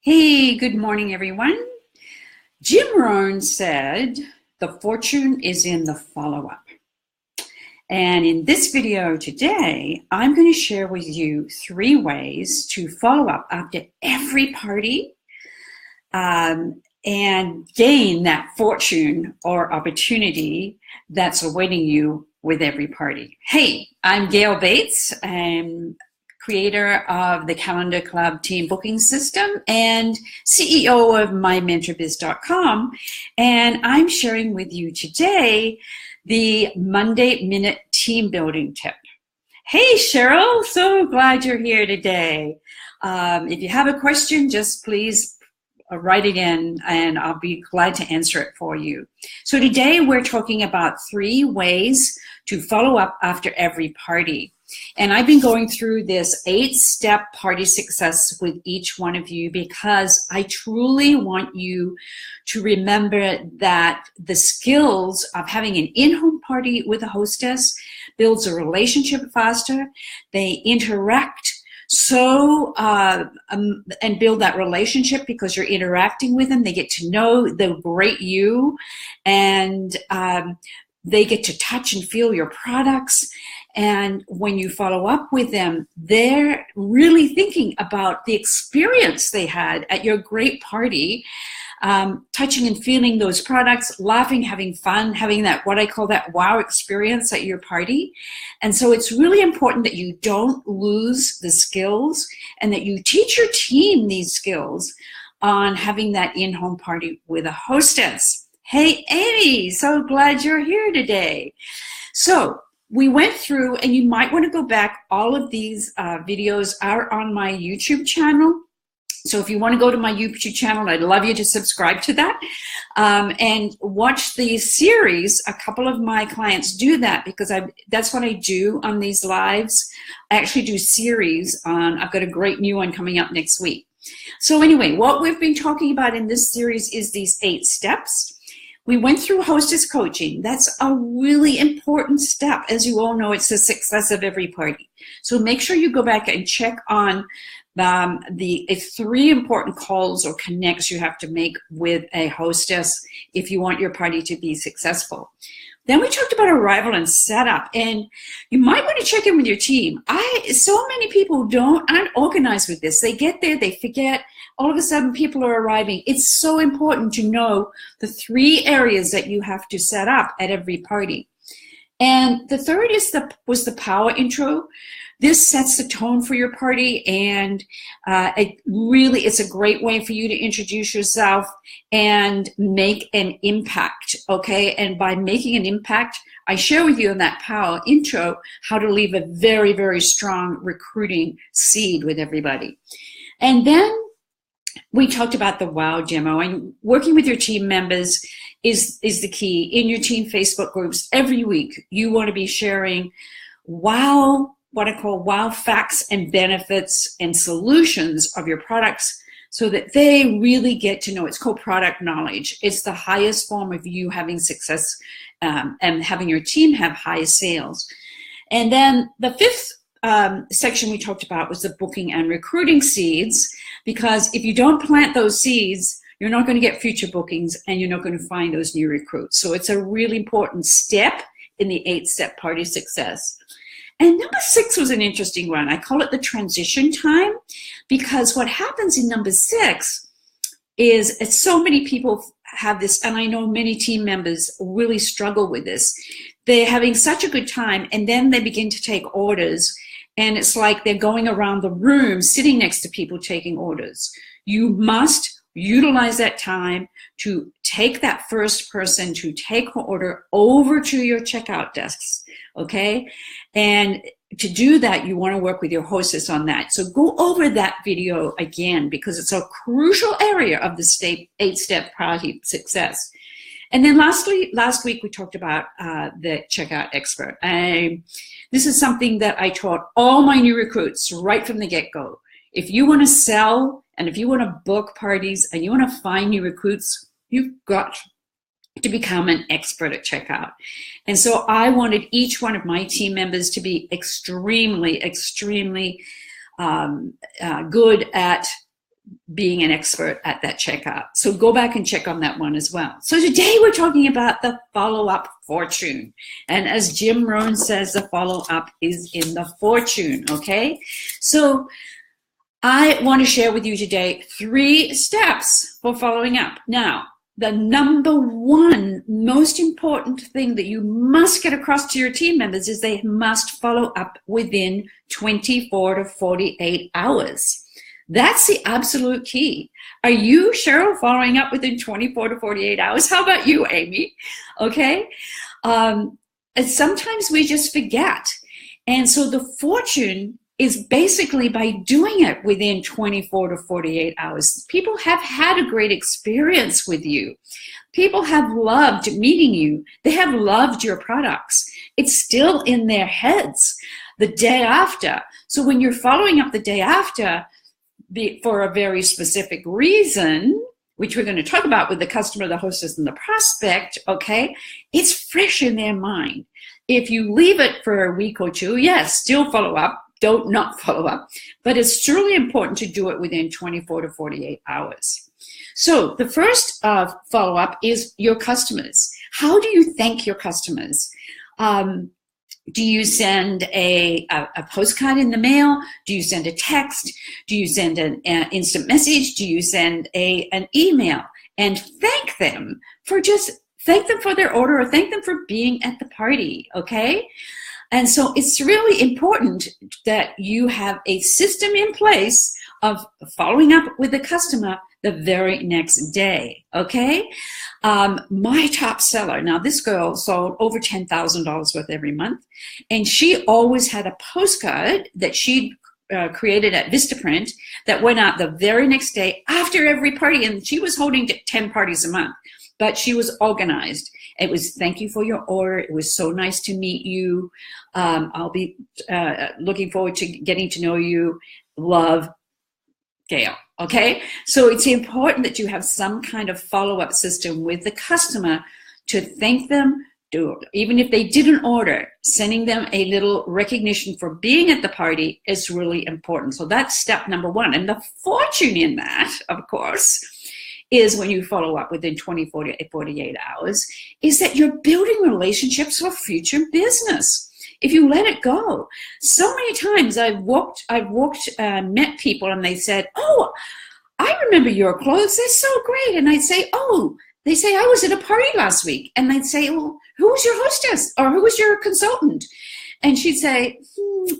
Hey, good morning, everyone. Jim Rohn said, the fortune is in the follow-up. And in this video today, I'm going to share with you 3 ways to follow up after every party and gain that fortune or opportunity that's awaiting you with every party. Hey, I'm Gale Bates. I'm creator of the Calendar Club team booking system and CEO of mymentorbiz.com. And I'm sharing with you today the Monday Minute Team Building Tip. Hey, Cheryl, so glad you're here today. If you have a question, just please write it in and I'll be glad to answer it for you. So today we're talking about 3 ways to follow up after every party. And I've been going through this 8-step party success with each one of you because I truly want you to remember that the skills of having an in-home party with a hostess builds a relationship faster. They interact and build that relationship because you're interacting with them. They get to know the great you, and they get to touch and feel your products. And when you follow up with them, they're really thinking about the experience they had at your great party, touching and feeling those products, laughing, having fun, having that, what I call that wow experience at your party. And so it's really important that you don't lose the skills and that you teach your team these skills on having that in-home party with a hostess. Hey, Amy, so glad you're here today. So we went through, and you might want to go back. All of these videos are on my YouTube channel. So if you want to go to my YouTube channel, I'd love you to subscribe to that and watch the series. A couple of my clients do that because that's what I do on these lives. I actually do series on, I've got a great new one coming up next week. So anyway, what we've been talking about in this series is these 8 steps. We went through hostess coaching. That's a really important step. As you all know, it's the success of every party. So make sure you go back and check on the 3 important calls or connects you have to make with a hostess if you want your party to be successful. Then we talked about arrival and setup, and you might want to check in with your team. So many people aren't organized with this. They get there, they forget. All of a sudden, people are arriving. It's so important to know the 3 areas that you have to set up at every party. And the third was the power intro. This sets the tone for your party, and it's a great way for you to introduce yourself and make an impact, okay? And by making an impact, I share with you in that power intro how to leave a very, very strong recruiting seed with everybody. And then we talked about the wow demo, and working with your team members is the key. In your team Facebook groups every week, you want to be sharing wow, what I call wow facts and benefits and solutions of your products so that they really get to know. It's called product knowledge. It's the highest form of you having success and having your team have high sales. And then the 5th section we talked about was the booking and recruiting seeds, because if you don't plant those seeds, you're not going to get future bookings and you're not going to find those new recruits. So it's a really important step in the 8-step party success. And number 6 was an interesting one. I call it the transition time, because what happens in number 6 is so many people have this, and I know many team members really struggle with this. They're having such a good time, and then they begin to take orders, and it's like they're going around the room sitting next to people taking orders. You must utilize that time to take that first person to take her order over to your checkout desks, okay? And to do that, you want to work with your hostess on that. So go over that video again, because it's a crucial area of the 8-step party success. And then lastly, last week we talked about the checkout expert. This is something that I taught all my new recruits right from the get-go. If you want to sell and if you want to book parties and you want to find new recruits, you've got to become an expert at checkout. And so I wanted each one of my team members to be extremely, extremely good at being an expert at that checkout. So go back and check on that one as well. So today we're talking about the follow-up fortune. And as Jim Rohn says, the follow-up is in the fortune, okay? So I want to share with you today 3 steps for following up. Now, the number one most important thing that you must get across to your team members is they must follow up within 24 to 48 hours. That's the absolute key. Are you, Cheryl, following up within 24 to 48 hours? How about you, Amy? Okay. And sometimes we just forget. And so the fortune is basically by doing it within 24 to 48 hours. People have had a great experience with you. People have loved meeting you. They have loved your products. It's still in their heads the day after. So when you're following up the day after for a very specific reason, which we're going to talk about with the customer, the hostess, and the prospect, okay, it's fresh in their mind. If you leave it for a week or two, yes, still follow up. Don't not follow up, but it's truly important to do it within 24 to 48 hours. So the first follow-up is your customers. How do you thank your customers? Do you send a postcard in the mail? Do you send a text? Do you send an instant message? Do you send an email? And thank them for their order, or thank them for being at the party, okay? And so it's really important that you have a system in place of following up with the customer the very next day, okay? My top seller, now this girl sold over $10,000 worth every month, and she always had a postcard that she'd created at Vistaprint that went out the very next day after every party, and she was holding 10 parties a month, but she was organized. It was, thank you for your order. It was so nice to meet you. I'll be looking forward to getting to know you. Love, Gale. Okay? So it's important that you have some kind of follow-up system with the customer to thank them. Even if they didn't order, sending them a little recognition for being at the party is really important. So that's step number one. And the fortune in that, of course, is when you follow up within 24 to 48 hours, is that you're building relationships for future business. If you let it go. So many times I've met people and they said, oh, I remember your clothes, they're so great. And I'd say, oh, they say, I was at a party last week. And I'd say, well, who was your hostess? Or who was your consultant? And she'd say,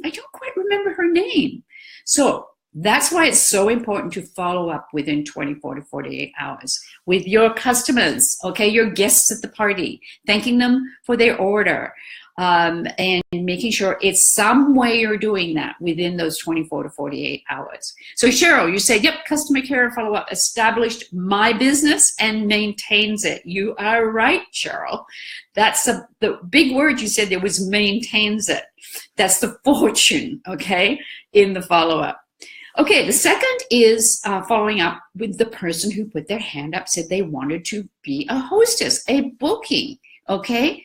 I don't quite remember her name. So that's why it's so important to follow up within 24 to 48 hours with your customers, okay, your guests at the party, thanking them for their order, and making sure it's some way you're doing that within those 24 to 48 hours. So Cheryl, you said, yep, customer care follow-up established my business and maintains it. You are right, Cheryl. That's the big word you said there was maintains it. That's the fortune, okay, in the follow-up. Okay, the second is following up with the person who put their hand up, said they wanted to be a hostess, a booking, okay?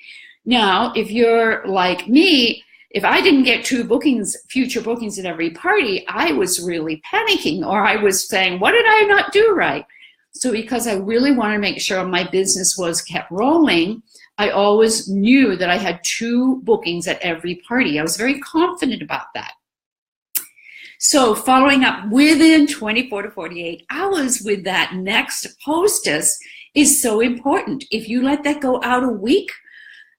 Now, if you're like me, if I didn't get 2 bookings, future bookings at every party, I was really panicking, or I was saying, what did I not do right? So because I really want to make sure my business was kept rolling, I always knew that I had 2 bookings at every party. I was very confident about that. So following up within 24 to 48 hours with that next hostess is so important. If you let that go out a week,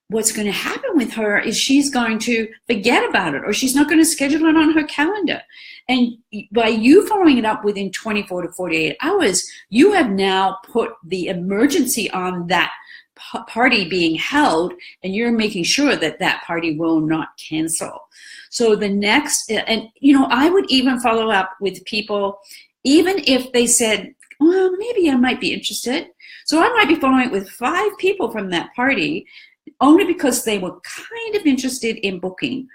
what's going to happen with her is she's going to forget about it, or she's not going to schedule it on her calendar. And by you following it up within 24 to 48 hours, you have now put the emergency on that party being held, and you're making sure that that party will not cancel. So the next, and I would even follow up with people, even if they said, well, maybe I might be interested. So I might be following up with 5 people from that party, only because they were kind of interested in booking.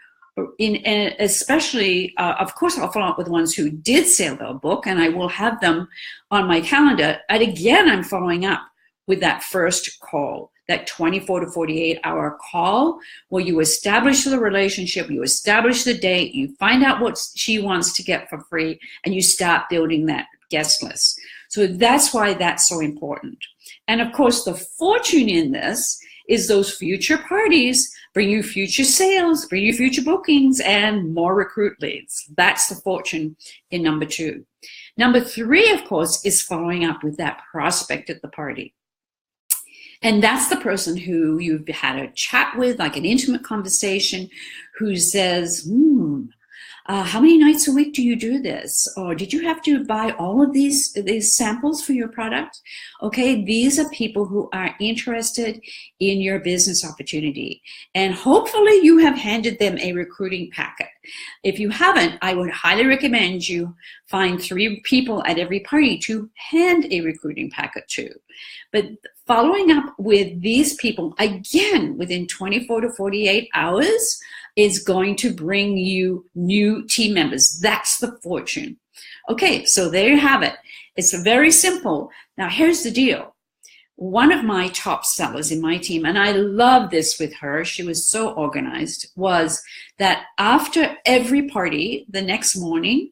Especially, of course, I'll follow up with the ones who did say they'll book, and I will have them on my calendar. And again, I'm following up with that first call, that 24 to 48 hour call where you establish the relationship, you establish the date, you find out what she wants to get for free, and you start building that guest list. So that's why that's so important. And of course, the fortune in this is those future parties bring you future sales, bring you future bookings, and more recruit leads. That's the fortune in number 2. Number 3, of course, is following up with that prospect at the party. And that's the person who you've had a chat with, like an intimate conversation, who says, how many nights a week do you do this? Or did you have to buy all of these samples for your product? Okay, these are people who are interested in your business opportunity. And hopefully you have handed them a recruiting packet. If you haven't, I would highly recommend you find 3 people at every party to hand a recruiting packet to. But following up with these people, again, within 24 to 48 hours, is going to bring you new team members. That's the fortune. Okay, so there you have it. It's very simple. Now, here's the deal. One of my top sellers in my team, and I love this with her, she was so organized, was that after every party the next morning,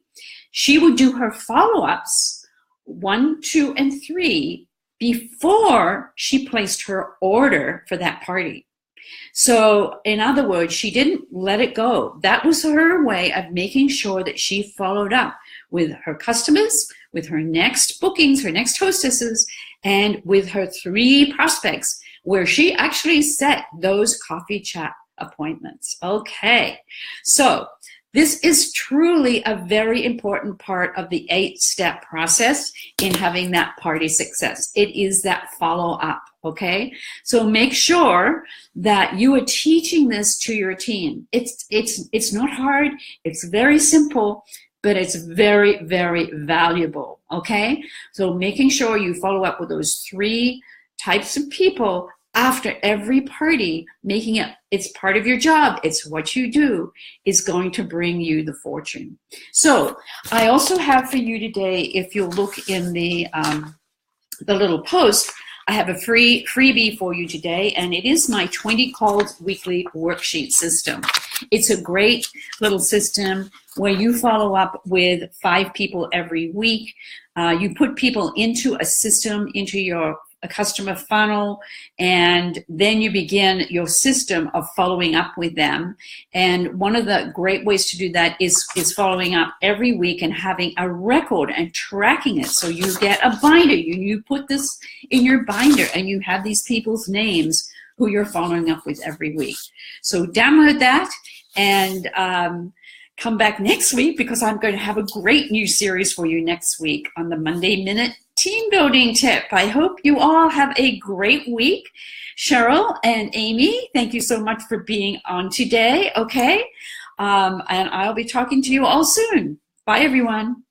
she would do her follow-ups 1, 2, and 3 before she placed her order for that party. So in other words, she didn't let it go. That was her way of making sure that she followed up with her customers, with her next bookings, her next hostesses, and with her 3 prospects, where she actually set those coffee chat appointments. Okay, so this is truly a very important part of the 8-step process in having that party success. It is that follow-up, okay? So make sure that you are teaching this to your team. It's not hard, it's very simple, but it's very, very valuable, okay? So making sure you follow up with those 3 types of people after every party, making it's part of your job, it's what you do, is going to bring you the fortune. So I also have for you today, if you'll look in the little post, I have a freebie for you today, and it is my 20 calls weekly worksheet system. It's a great little system where you follow up with 5 people every week. You put people into a system, into a customer funnel, and then you begin your system of following up with them. And one of the great ways to do that is following up every week and having a record and tracking it. So you get a binder, you put this in your binder, and you have these people's names who you're following up with every week. So download that and come back next week, because I'm going to have a great new series for you next week on the Monday Minute Team Building Tip. I hope you all have a great week. Cheryl and Amy, thank you so much for being on today, okay? And I'll be talking to you all soon. Bye, everyone.